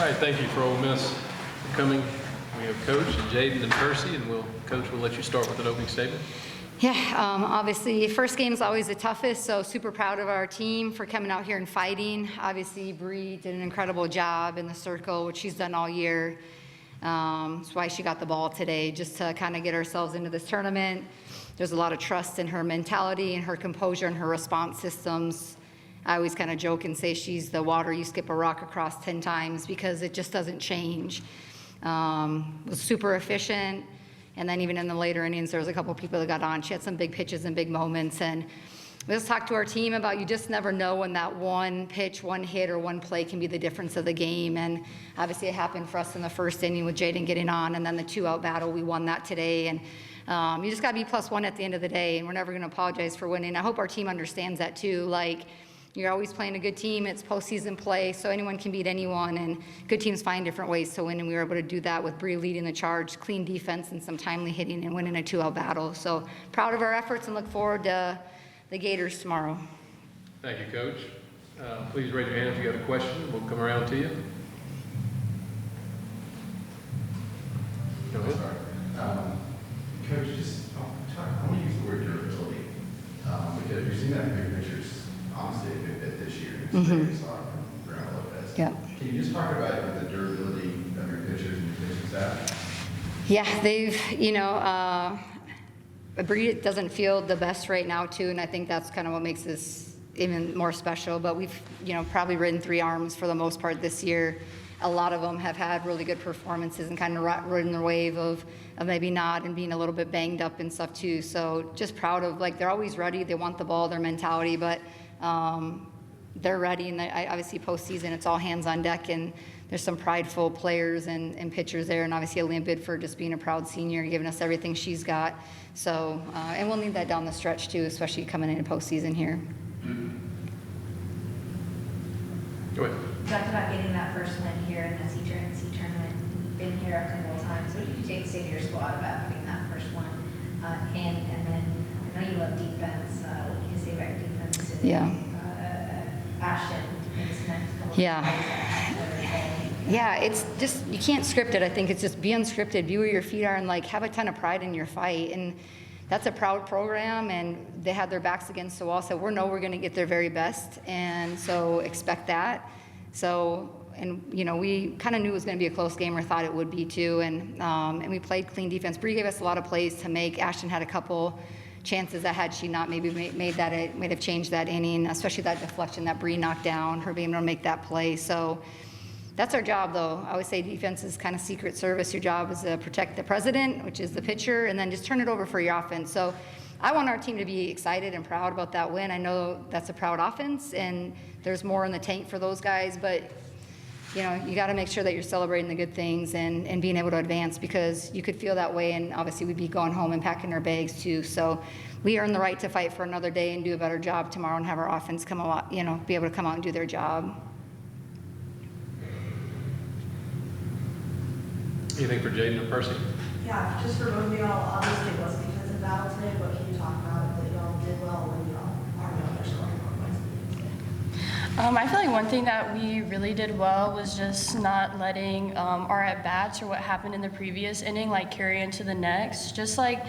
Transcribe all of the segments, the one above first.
All right, thank you for Ole Miss for coming. We have Coach and Jaden and Percy, and Coach will let you start with an opening statement. Yeah, obviously, first game is always the toughest, so super proud of our team for coming out here and fighting. Obviously, Bree did an incredible job in the circle, which she's done all year. That's why she got the ball today, just to kind of get ourselves into this tournament. There's a lot of trust in her mentality and her composure and her response systems. I always kind of joke and say she's the water you skip a rock across 10 times because it just doesn't change. Was super efficient. And then even in the later innings, there was a couple of people that got on. She had some big pitches and big moments. And we just talked to our team about you just never know when that one pitch, one hit, or one play can be the difference of the game. And obviously it happened for us in the first inning with Jaden getting on, and then the 2-out battle, we won that today. And you just got to be +1 at the end of the day, and we're never going to apologize for winning. I hope our team understands that too. Like, you're always playing a good team. It's postseason play, so anyone can beat anyone, and good teams find different ways to win, and we were able to do that with Bree leading the charge, clean defense, and some timely hitting, and winning a 2-out battle. So proud of our efforts and look forward to the Gators tomorrow. Thank you, Coach. Please raise your hand if you got a question. We'll come around to you. Go ahead. Coach, I want to use the word durability because you've seen that in big pictures. Honestly, a good bit this year. We saw it from Brown Lopez. Yeah. Can you just talk about the durability of your pitchers and your pitching staff? Yeah, they've, Bree doesn't feel the best right now too, and I think that's kind of what makes this even more special. But we've, probably ridden 3 arms for the most part this year. A lot of them have had really good performances and kind of ridden the wave of maybe not and being a little bit banged up and stuff too. So just proud of, they're always ready. They want the ball, their mentality, but they're ready. And obviously postseason, it's all hands on deck, and there's some prideful players and pitchers there. And obviously Aaliyah Bidford just being a proud senior, giving us everything she's got. So, and we'll need that down the stretch too, especially coming into postseason here. Go ahead. You talked about getting that first win here in the NC tournament. You've been here a couple of times. What did you say to your squad about getting that first one? And then I know you love defense. What can you say about your defense? Yeah. Ashton in this next couple Yeah, it's just, you can't script it. I think it's just be unscripted, be where your feet are, and have a ton of pride in your fight. And that's a proud program, and they had their backs against the wall, so we're going to get their very best, and so expect that. So, and we kind of knew it was going to be a close game, or thought it would be too, and we played clean defense. Bree gave us a lot of plays to make. Ashton had a couple chances that had she not maybe made that, it might have changed that inning, especially that deflection that Bree knocked down, her being able to make that play. So that's our job, though. I always say defense is kind of secret service. Your job is to protect the president, which is the pitcher, and then just turn it over for your offense. So I want our team to be excited and proud about that win. I know that's a proud offense, and there's more in the tank for those guys, but you got to make sure that you're celebrating the good things and being able to advance, because you could feel that way, and obviously we'd be going home and packing our bags too. So we earn the right to fight for another day and do a better job tomorrow and have our offense come out, be able to come out and do their job. Anything for Jaden or Percy? Yeah, just for both of y'all, obviously it was a defensive battle today, but can you talk about that y'all did well when y'all are known for scoring more points than you did? I feel like one thing that we really did well was just not letting our at-bats or what happened in the previous inning carry into the next. Just like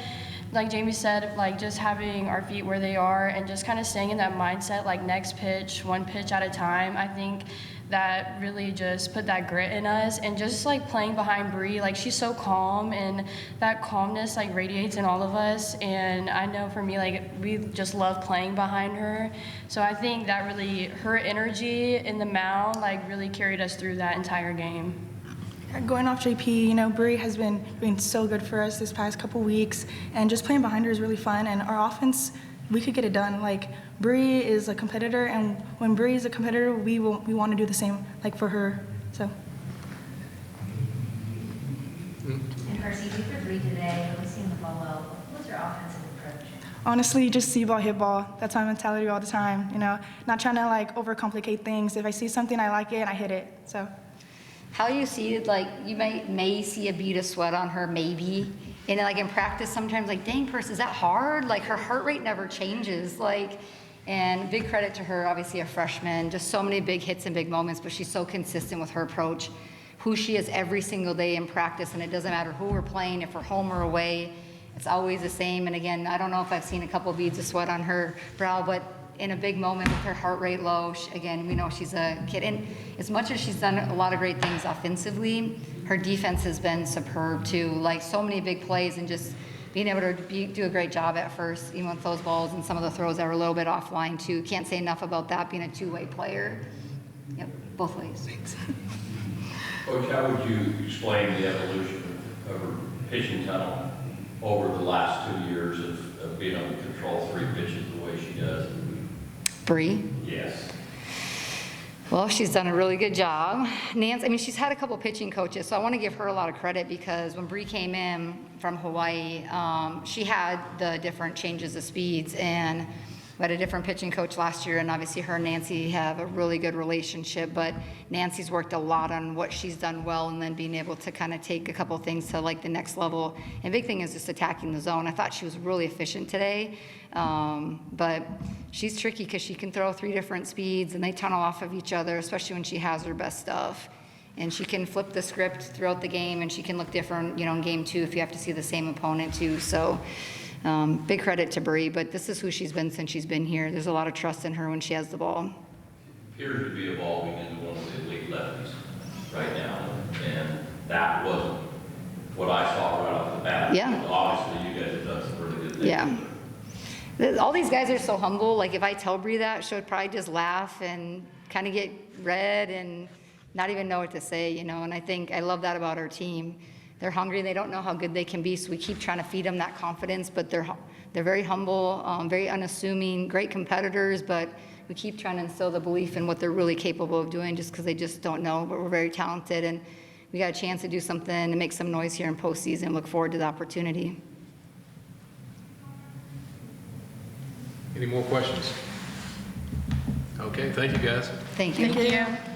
Jamie said, just having our feet where they are and just kind of staying in that mindset, next pitch, one pitch at a time. I think that really just put that grit in us, and just playing behind Bree, she's so calm, and that calmness radiates in all of us. And I know for me, we just love playing behind her. So I think that really, her energy in the mound really carried us through that entire game. Going off JP, Bree has been so good for us this past couple weeks, and just playing behind her is really fun. And our offense, we could get it done. Bree is a competitor, and when Bree is a competitor, we want to do the same for her. So. And Percy, you for Bree today, really seeing the ball well. What's your offensive approach? Honestly, just see ball, hit ball. That's my mentality all the time. Not trying to overcomplicate things. If I see something I like it, I hit it. So. How you see it, you may see a bead of sweat on her, maybe. And in practice, sometimes dang, Percy, is that hard? Her heart rate never changes. And big credit to her, obviously a freshman, just so many big hits and big moments, but she's so consistent with her approach. who she is every single day in practice, and it doesn't matter who we're playing, if we're home or away, it's always the same. And again, I don't know if I've seen a couple beads of sweat on her brow, but in a big moment with her heart rate low, again, we know she's a kid. And as much as she's done a lot of great things offensively, her defense has been superb too. Like so many big plays and just being able to do a great job at first, even with those balls and some of the throws that were a little bit offline too. Can't say enough about that being a two-way player. Yep, both ways. Coach, how would you explain the evolution of her pitching tunnel over the last 2 years of being able to control 3 pitches the way she does? Bree? Yes. Well, she's done a really good job. Nancy, I mean, she's had a couple pitching coaches, so I want to give her a lot of credit because when Bree came in from Hawaii, she had the different changes of speeds, and we had a different pitching coach last year, and obviously her and Nancy have a really good relationship, but Nancy's worked a lot on what she's done well and then being able to kind of take a couple things to like the next level. And big thing is just attacking the zone. I thought she was really efficient today, but she's tricky because she can throw 3 different speeds and they tunnel off of each other, especially when she has her best stuff. And she can flip the script throughout the game, and she can look different, in game 2 if you have to see the same opponent too. So big credit to Bree, but this is who she's been since she's been here. There's a lot of trust in her when she has the ball. Appears to be evolving into one of the elite lefties right now, and that wasn't what I saw right off the bat. Yeah. Obviously, you guys have done some really good things. Yeah. All these guys are so humble. Like if I tell Bree that, she would probably just laugh and kind of get red and not even know what to say, And I think I love that about our team. They're hungry. They don't know how good they can be, so we keep trying to feed them that confidence. But they're very humble, very unassuming, great competitors. But we keep trying to instill the belief in what they're really capable of doing, just because they just don't know. But we're very talented, and we got a chance to do something and make some noise here in postseason. Look forward to the opportunity. Any more questions? Okay, thank you, guys. Thank you. Thank you.